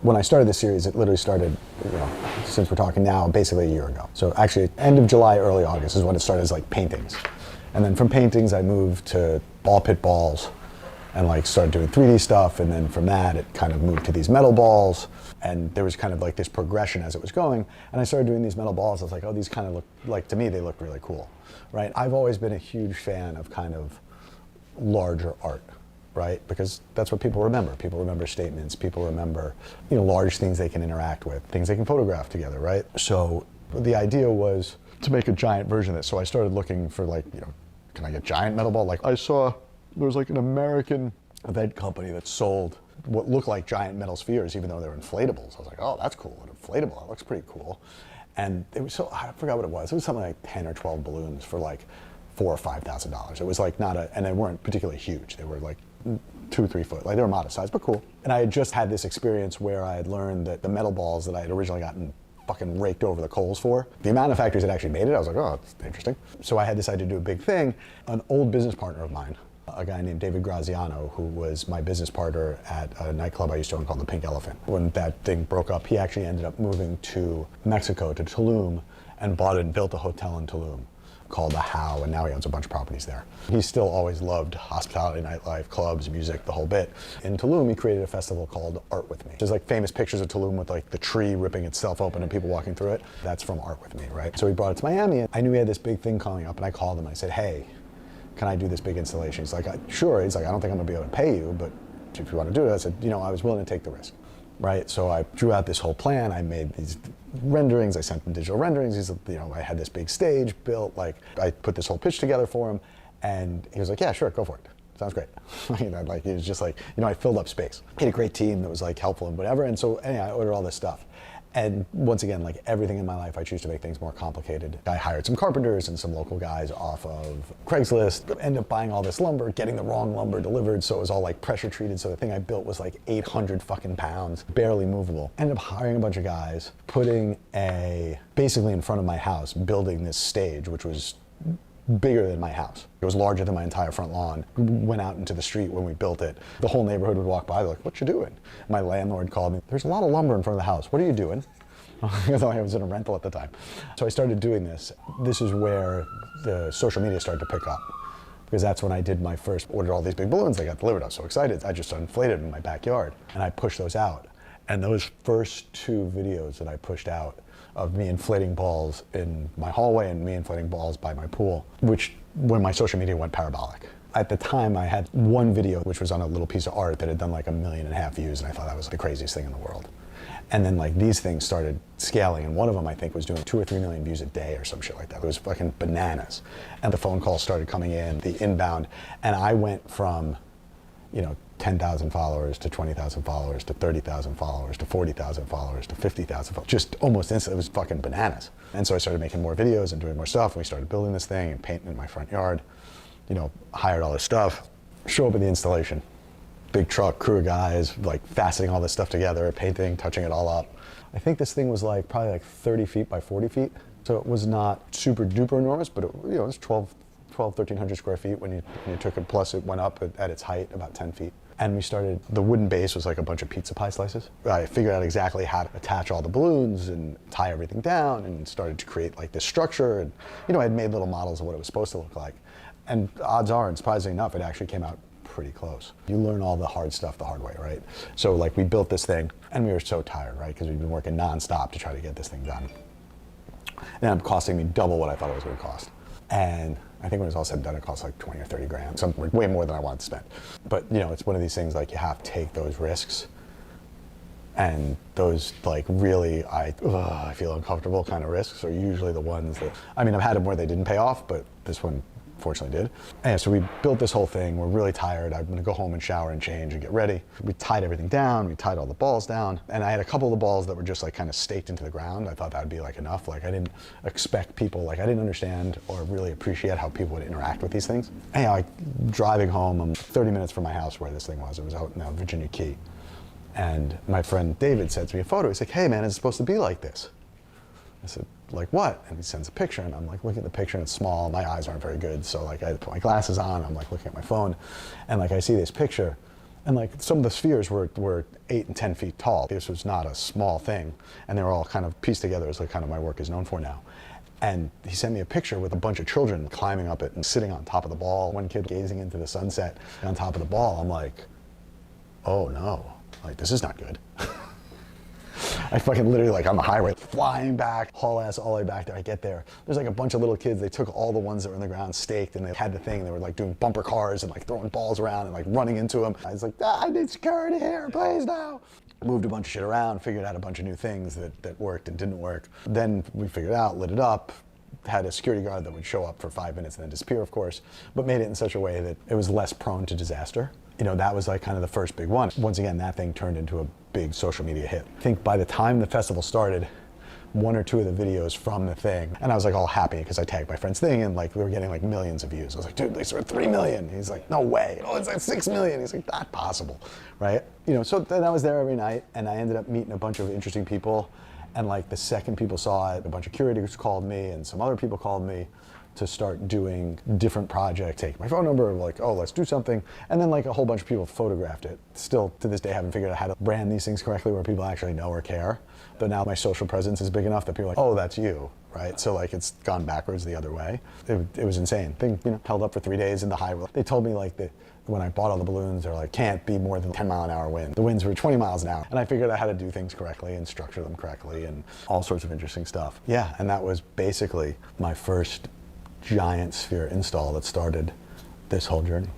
When I started this series, it literally started, since we're talking now, basically a year ago. So actually, end of July, early August is when it started as like paintings. And then from paintings, I moved to ball pit balls and like started doing 3D stuff. And then from that, it kind of moved to these metal balls. And there was kind of like this progression as it was going. And I started doing these metal balls. I was like, oh, these kind of look like, to me, they look really cool, right? I've always been a huge fan of kind of larger art, right? Because that's what people remember. People remember statements. People remember, large things they can interact with, things they can photograph together, right? So the idea was to make a giant version of this. So I started looking for like, can I get giant metal ball? Like I saw there was like an American event company that sold what looked like giant metal spheres, even though they were inflatables. I was like, oh, that's cool, an inflatable, that looks pretty cool. And it was I forgot what it was. It was something like 10 or 12 balloons for like $4,000 or $5,000. It was like and they weren't particularly huge. They were like 2 or 3 foot, like they were modest size, but cool. And I had just had this experience where I had learned that the metal balls that I had originally gotten fucking raked over the coals for, the amount of factories that actually made it, I was like, oh, that's interesting. So I had decided to do a big thing. An old business partner of mine, a guy named David Graziano, who was my business partner at a nightclub I used to own called the Pink Elephant. When that thing broke up, he actually ended up moving to Mexico, to Tulum, and bought and built a hotel in Tulum called The How, and now he owns a bunch of properties there. He still always loved hospitality, nightlife, clubs, music, the whole bit. In Tulum, he created a festival called Art With Me. There's like famous pictures of Tulum with like the tree ripping itself open and people walking through it. That's from Art With Me, right? So he brought it to Miami, and I knew he had this big thing coming up, and I called him and I said, hey, can I do this big installation? He's like, sure. He's like, I don't think I'm gonna be able to pay you, but if you want to do it, I said, I was willing to take the risk, right? So I drew out this whole plan. I made these renderings. I sent him digital renderings. I had this big stage built. Like I put this whole pitch together for him, and he was like, yeah, sure, go for it. Sounds great. Like he was just like, I filled up space. He had a great team that was like helpful and whatever. And so anyway, I ordered all this stuff. And once again, like everything in my life, I choose to make things more complicated. I hired some carpenters and some local guys off of Craigslist, ended up buying all this lumber, getting the wrong lumber delivered, so it was all like pressure treated, so the thing I built was like 800 fucking pounds, barely movable. Ended up hiring a bunch of guys, basically in front of my house, building this stage, which was bigger than my house. It was larger than my entire front lawn. Went out into the street when we built it. The whole neighborhood would walk by, they're like, what you doing? My landlord called me, there's a lot of lumber in front of the house. What are you doing? Because I was in a rental at the time. So I started doing this. This is where the social media started to pick up, because that's when I did my first, ordered all these big balloons. They got delivered. I was so excited. I just inflated them in my backyard, and I pushed those out. And those first 2 videos that I pushed out of me inflating balls in my hallway and me inflating balls by my pool, which when my social media went parabolic. At the time, I had one video which was on a little piece of art that had done like 1.5 million views, and I thought that was the craziest thing in the world. And then like these things started scaling, and one of them I think was doing 2 or 3 million views a day or some shit like that. It was fucking bananas. And the phone calls started coming in, the inbound, and I went from, 10,000 followers to 20,000 followers to 30,000 followers to 40,000 followers to 50,000 followers. Just almost instantly, it was fucking bananas. And so I started making more videos and doing more stuff, and we started building this thing and painting in my front yard, hired all this stuff. Show up at the installation. Big truck, crew of guys, like faceting all this stuff together, painting, touching it all up. I think this thing was like probably like 30 feet by 40 feet. So it was not super duper enormous, but it was 1,300 square feet when you took it, plus it went up at its height about 10 feet. And we started, the wooden base was like a bunch of pizza pie slices. I figured out exactly how to attach all the balloons and tie everything down, and started to create like this structure. And I had made little models of what it was supposed to look like. And odds are, and surprisingly enough, it actually came out pretty close. You learn all the hard stuff the hard way, right? So like we built this thing, and we were so tired, right? Because we've been working nonstop to try to get this thing done. And it costing me double what I thought it was going to cost. And I think when it was all said and done, it cost like 20 or 30 grand, something way more than I wanted to spend. But it's one of these things, like you have to take those risks, and those like really, I feel uncomfortable kind of risks are usually the ones that, I've had them where they didn't pay off, but this one fortunately did. And so we built this whole thing. We're really tired. I'm gonna go home and shower and change and get ready. We tied everything down. We tied all the balls down. And I had a couple of the balls that were just like kind of staked into the ground. I thought that would be like enough. Like I didn't expect people, like I didn't understand or really appreciate how people would interact with these things. Anyhow, driving home, I'm 30 minutes from my house where this thing was. It was out in Virginia Key. And my friend David sends me a photo. He's like, hey man, it's supposed to be like this. I said, like what? And he sends a picture, and I'm like looking at the picture, and it's small. My eyes aren't very good, so like I put my glasses on. I'm like looking at my phone, and like I see this picture, And like some of the spheres were 8 and 10 feet tall. This was not a small thing. And they were all kind of pieced together as like kind of my work is known for now. And he sent me a picture with a bunch of children climbing up it and sitting on top of the ball. One kid gazing into the sunset on top of the ball. I'm like, oh no, like this is not good. I fucking literally like on the highway, flying back, haul ass all the way back there. I get there. There's like a bunch of little kids. They took all the ones that were in the ground, staked, and they had the thing. They were like doing bumper cars and like throwing balls around and like running into them. I was like, I need security here, please now. Moved a bunch of shit around, figured out a bunch of new things that worked and didn't work. Then we figured it out, lit it up, had a security guard that would show up for 5 minutes and then disappear, of course, but made it in such a way that it was less prone to disaster. You know, that was like kind of the first big one. Once again, that thing turned into a big social media hit. I think by the time the festival started, 1 or 2 of the videos from the thing, and I was like all happy because I tagged my friend's thing and like we were getting like millions of views. I was like, dude, these are 3 million. He's like, no way. Oh, it's like 6 million. He's like, not possible, right? You know, so then I was there every night and I ended up meeting a bunch of interesting people. And like the second people saw it, a bunch of curators called me and some other people called me to start doing different projects, take my phone number, like, oh, let's do something. And then like a whole bunch of people photographed it. Still to this day, haven't figured out how to brand these things correctly where people actually know or care. But now my social presence is big enough that people are like, oh, that's you, right? So like it's gone backwards the other way. It was insane. Thing, you know, held up for 3 days in the high. They told me like that when I bought all the balloons, they're like, can't be more than 10-mile-an-hour wind. The winds were 20 miles an hour. And I figured out how to do things correctly and structure them correctly and all sorts of interesting stuff. Yeah, and that was basically my first giant sphere install that started this whole journey.